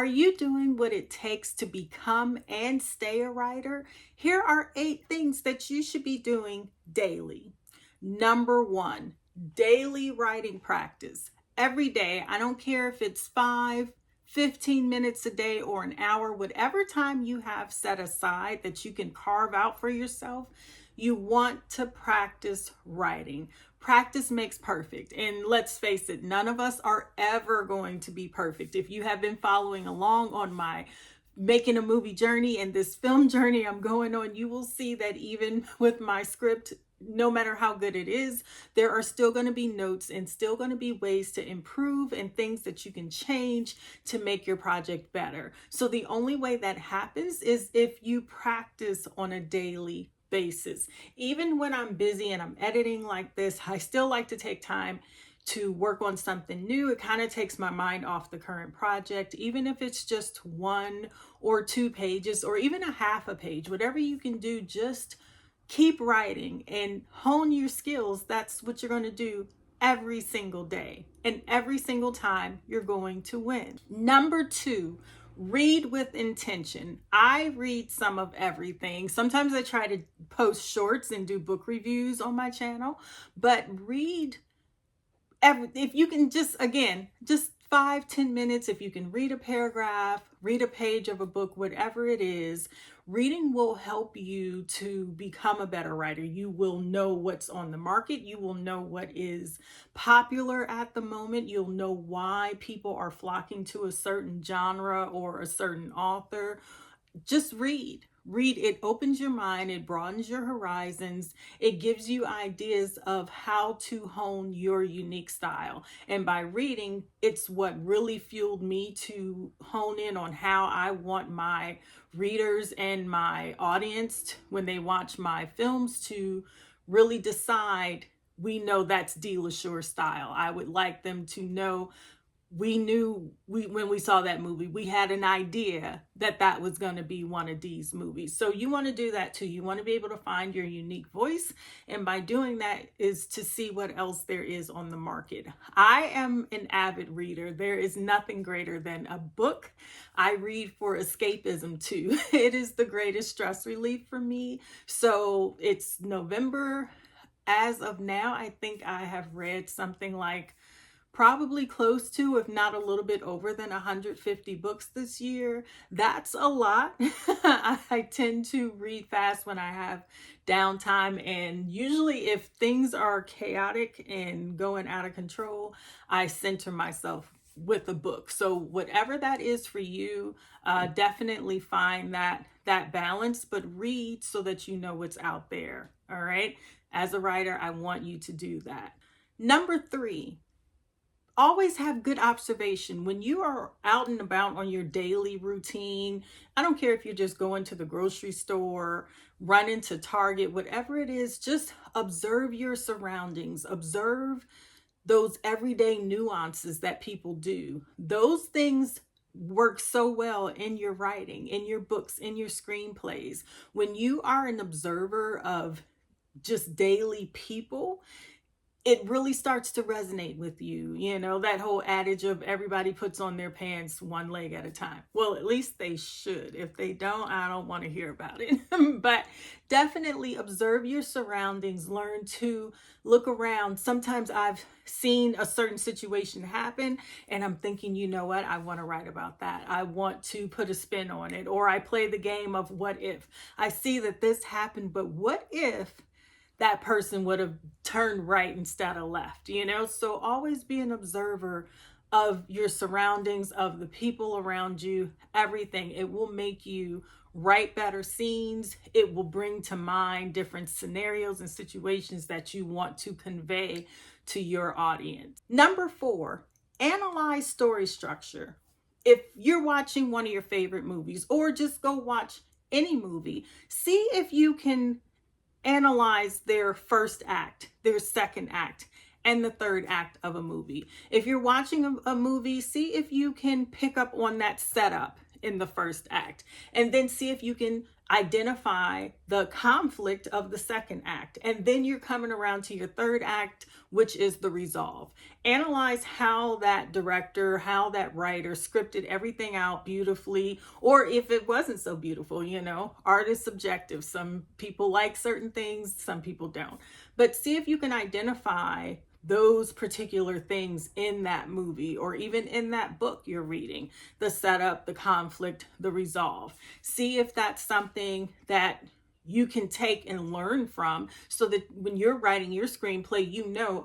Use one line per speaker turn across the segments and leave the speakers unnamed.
Are you doing what it takes to become and stay a writer? Here are 8 things that you should be doing daily. Number 1, daily writing practice. Every day, I don't care if it's 15 minutes a day or an hour, whatever time you have set aside that you can carve out for yourself, you want to practice writing. Practice makes perfect. And let's face it, none of us are ever going to be perfect. If you have been following along on my making a movie journey and this film journey I'm going on, you will see that even with my script, no matter how good it is, there are still going to be notes and still going to be ways to improve and things that you can change to make your project better. So the only way that happens is if you practice on a daily basis. Even when I'm busy and I'm editing like this, I still like to take time to work on something new. It kind of takes my mind off the current project, even if it's just 1 or 2 pages or even a half a page, whatever you can do, just keep writing and hone your skills. That's what you're going to do every single day. And every single time you're going to win. Number 2, read with intention. I read some of everything. Sometimes I try to post shorts and do book reviews on my channel, but read if you can just 5-10 minutes, if you can read a paragraph, read a page of a book, whatever it is, reading will help you to become a better writer. You will know what's on the market. You will know what is popular at the moment. You'll know why people are flocking to a certain genre or a certain author. Just read. It opens your mind, it broadens your horizons, it gives you ideas of how to hone your unique style. And by reading, it's what really fueled me to hone in on how I want my readers and my audience, when they watch my films, to really decide, we know that's Dee LaSure style. I would like them to know when we saw that movie, we had an idea that that was going to be one of Dee's movies. So you want to do that too. You want to be able to find your unique voice. And by doing that is to see what else there is on the market. I am an avid reader. There is nothing greater than a book. I read for escapism too. It is the greatest stress relief for me. So it's November. As of now, I think I have read something like probably close to, if not a little bit over than 150 books this year. That's a lot. I tend to read fast when I have downtime. And usually if things are chaotic and going out of control, I center myself with a book. So whatever that is for you, definitely find that balance, but read so that you know what's out there. All right. As a writer, I want you to do that. Number 3, always have good observation. When you are out and about on your daily routine, I don't care if you're just going to the grocery store, running to Target, whatever it is, just observe your surroundings. Observe those everyday nuances that people do. Those things work so well in your writing, in your books, in your screenplays. When you are an observer of just daily people, it really starts to resonate with you. You know, that whole adage of everybody puts on their pants one leg at a time. Well, at least they should. If they don't, I don't want to hear about it. But definitely observe your surroundings. Learn to look around. Sometimes I've seen a certain situation happen and I'm thinking, you know what? I want to write about that. I want to put a spin on it. Or I play the game of what if. I see that this happened, but what if that person would have turned right instead of left, you know? So always be an observer of your surroundings, of the people around you, everything. It will make you write better scenes. It will bring to mind different scenarios and situations that you want to convey to your audience. Number 4, analyze story structure. If you're watching one of your favorite movies, or just go watch any movie, see if you can analyze their first act, their second act, and the third act of a movie. If you're watching a movie, see if you can pick up on that setup in the first act, and then see if you can identify the conflict of the second act, and then you're coming around to your third act, which is the resolve. Analyze how that director, how that writer scripted everything out beautifully, or if it wasn't so beautiful. Art is subjective. Some people like certain things, some people don't. But see if you can identify those particular things in that movie or even in that book you're reading, the setup, the conflict, the resolve. See if that's something that you can take and learn from, so that when you're writing your screenplay,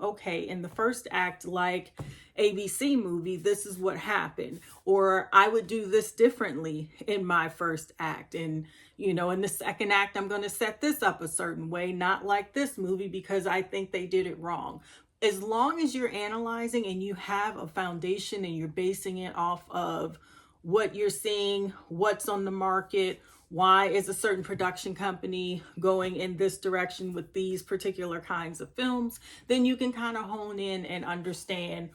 okay, in the first act, like ABC movie, this is what happened, or I would do this differently in my first act. And in the second act, I'm going to set this up a certain way, not like this movie because I think they did it wrong. As long as you're analyzing and you have a foundation and you're basing it off of what you're seeing, what's on the market, why is a certain production company going in this direction with these particular kinds of films, then you can kind of hone in and understand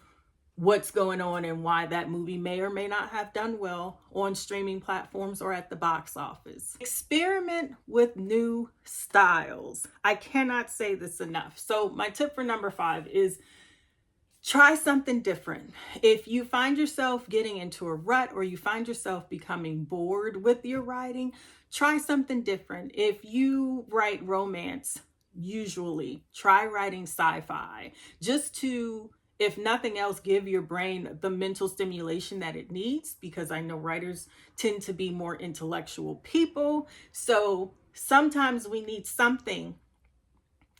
what's going on and why that movie may or may not have done well on streaming platforms or at the box office. Experiment with new styles. I cannot say this enough. So my tip for number 5 is try something different. If you find yourself getting into a rut or you find yourself becoming bored with your writing, try something different. If you write romance, usually try writing sci-fi, just to, if nothing else, give your brain the mental stimulation that it needs, because I know writers tend to be more intellectual people. So sometimes we need something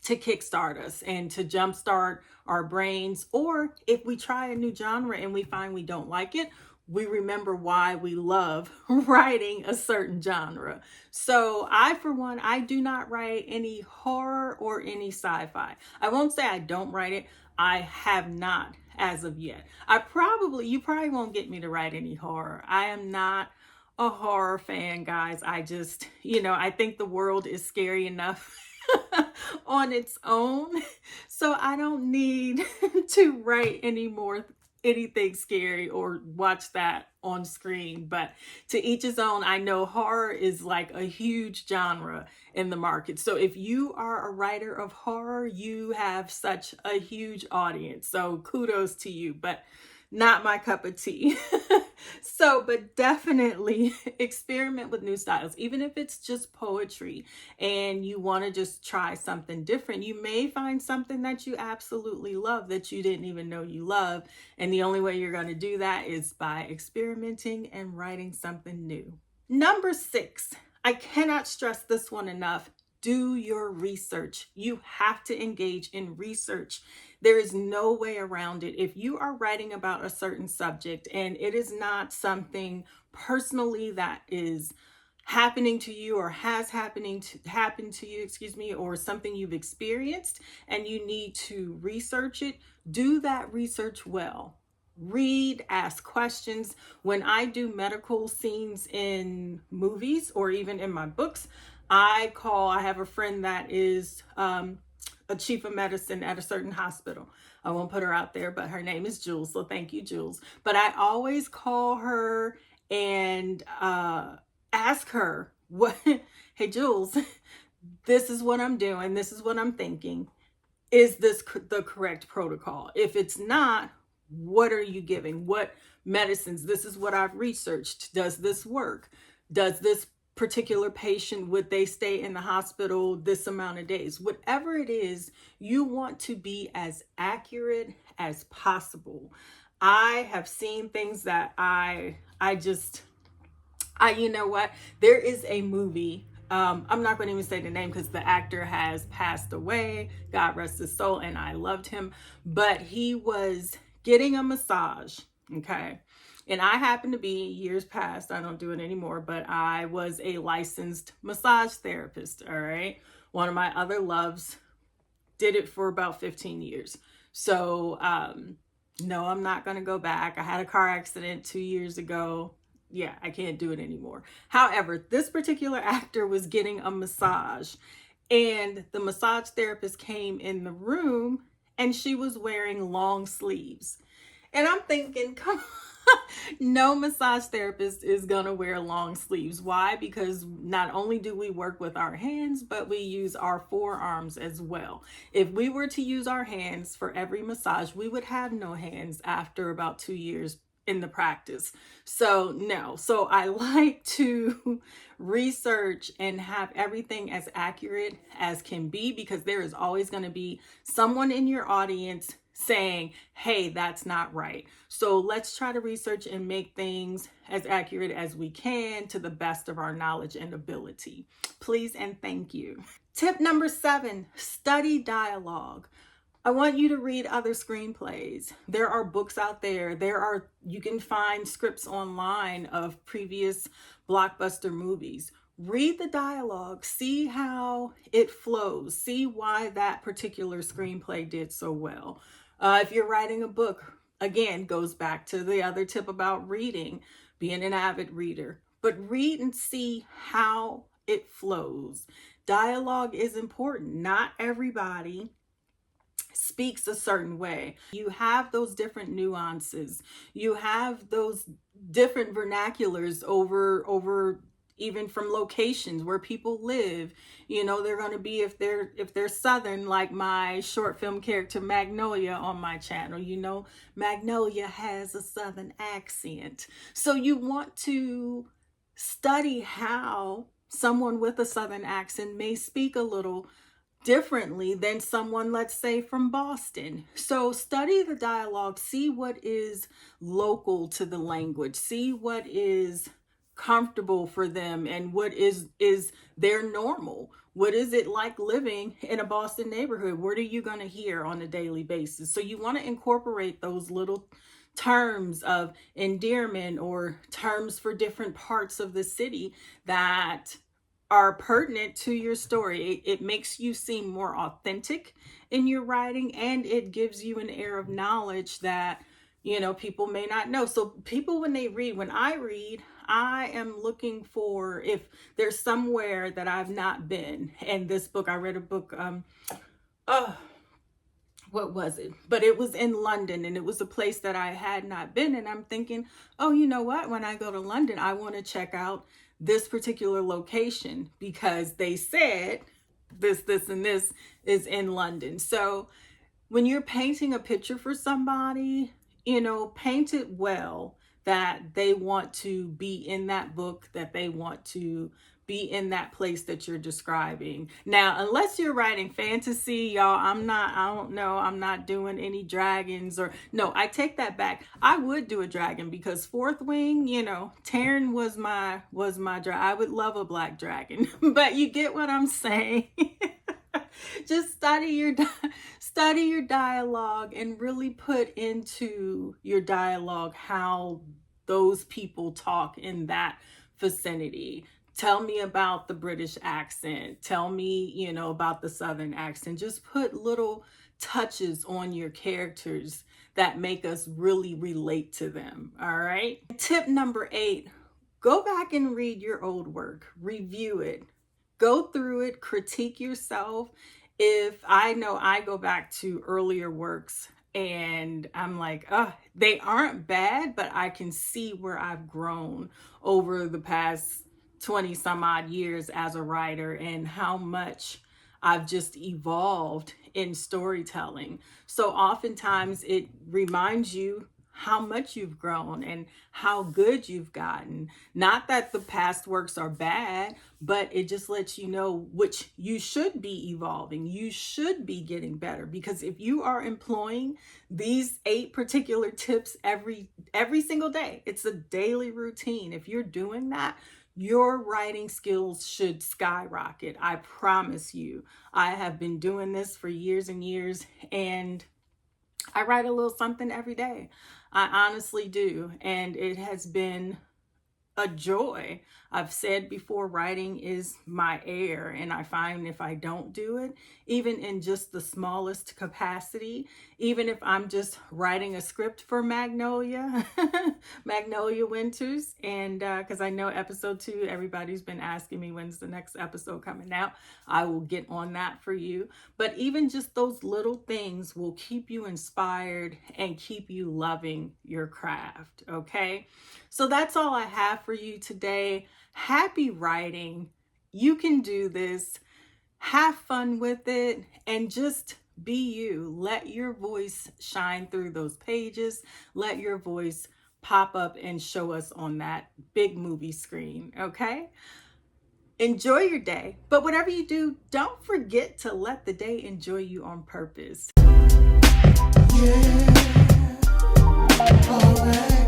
to kickstart us and to jumpstart our brains. Or if we try a new genre and we find we don't like it, we remember why we love writing a certain genre. So for one, I do not write any horror or any sci-fi. I won't say I don't write it. I have not as of yet. You probably won't get me to write any horror. I am not a horror fan, guys. I just, I think the world is scary enough on its own. So I don't need to write anything scary or watch that on screen. But to each his own. I know horror is like a huge genre in the market. So if you are a writer of horror, you have such a huge audience. So kudos to you, but not my cup of tea. But definitely experiment with new styles, even if it's just poetry and you want to just try something different. You may find something that you absolutely love that you didn't even know you love. And the only way you're going to do that is by experimenting and writing something new. Number 6, I cannot stress this one enough. Do your research. You have to engage in research. There is no way around it. If you are writing about a certain subject and it is not something personally that is happening to you or has happened to you, or something you've experienced and you need to research it, do that research well. Read, ask questions. When I do medical scenes in movies or even in my books, I have a friend that is a chief of medicine at a certain hospital. I won't put her out there, but her name is Jules. So thank you, Jules. But I always call her and ask her, hey, Jules, this is what I'm doing. This is what I'm thinking. Is this the correct protocol? If it's not, what are you giving? What medicines? This is what I've researched. Does this work? Does this particular patient, would they stay in the hospital this amount of days? Whatever it is, you want to be as accurate as possible. I have seen things that you know what? There is a movie. I'm not going to even say the name because the actor has passed away. God rest his soul. And I loved him, but he was getting a massage. Okay. And I happen to be, years past, I don't do it anymore, but I was a licensed massage therapist, all right? One of my other loves, did it for about 15 years. So, no, I'm not going to go back. I had a car accident 2 years ago. Yeah, I can't do it anymore. However, this particular actor was getting a massage, and the massage therapist came in the room, and she was wearing long sleeves. And I'm thinking, come on. No massage therapist is going to wear long sleeves. Why? Because not only do we work with our hands, but we use our forearms as well. If we were to use our hands for every massage, we would have no hands after about 2 years in the practice. So no. So I like to research and have everything as accurate as can be, because there is always going to be someone in your audience saying, hey, that's not right. So let's try to research and make things as accurate as we can to the best of our knowledge and ability. Please and thank you. Tip number 7, study dialogue. I want you to read other screenplays. There are books out there. You can find scripts online of previous blockbuster movies. Read the dialogue, see how it flows, see why that particular screenplay did so well. If you're writing a book, again, goes back to the other tip about reading, being an avid reader. But read and see how it flows. Dialogue is important. Not everybody speaks a certain way. You have those different nuances. You have those different vernaculars over even from locations where people live. You know, they're going to be, if they're Southern, like my short film character Magnolia on my channel, you know, Magnolia has a Southern accent. So you want to study how someone with a Southern accent may speak a little differently than someone, let's say, from Boston. So study the dialogue, see what is local to the language, see what is comfortable for them and what is their normal. What is it like living in a Boston neighborhood? What are you going to hear on a daily basis? So you want to incorporate those little terms of endearment or terms for different parts of the city that are pertinent to your story. It makes you seem more authentic in your writing, and it gives you an air of knowledge that, you know, people may not know. So people, when I read, I am looking for if there's somewhere that I've not been. And this book, I read a book, what was it? But it was in London, and it was a place that I had not been. And I'm thinking, oh, you know what? When I go to London, I want to check out this particular location because they said this, and this is in London. So when you're painting a picture for somebody, you know, paint it well, that they want to be in that book, that they want to be in that place that you're describing. Now, unless you're writing fantasy, y'all, I'm not doing any dragons or, no, I take that back. I would do a dragon because Fourth Wing, you know, Taryn was my dragon. I would love a black dragon, but you get what I'm saying. Just study your dialogue and really put into your dialogue how those people talk in that vicinity. Tell me about the British accent. Tell me, you know, about the Southern accent. Just put little touches on your characters that make us really relate to them. All right. Tip number 8, go back and read your old work, review it, go through it, critique yourself. If I know, I go back to earlier works and I'm like, oh, they aren't bad, but I can see where I've grown over the past 20 some odd years as a writer and how much I've just evolved in storytelling. So oftentimes it reminds you how much you've grown and how good you've gotten. Not that the past works are bad, but it just lets you know which you should be evolving. You should be getting better, because if you are employing these 8 particular tips every single day, it's a daily routine. If you're doing that, your writing skills should skyrocket. I promise you. I have been doing this for years and years, and I write a little something every day. I honestly do. And it has been a joy. I've said before, writing is my air, and I find if I don't do it, even in just the smallest capacity, even if I'm just writing a script for Magnolia, Magnolia Winters, and because I know episode 2, everybody's been asking me when's the next episode coming out. I will get on that for you. But even just those little things will keep you inspired and keep you loving your craft, okay? So that's all I have for you today. Happy writing. You can do this. Have fun with it and just be you. Let your voice shine through those pages. Let your voice pop up and show us on that big movie screen, okay? Enjoy your day, but whatever you do, don't forget to let the day enjoy you on purpose.
Yeah, alright.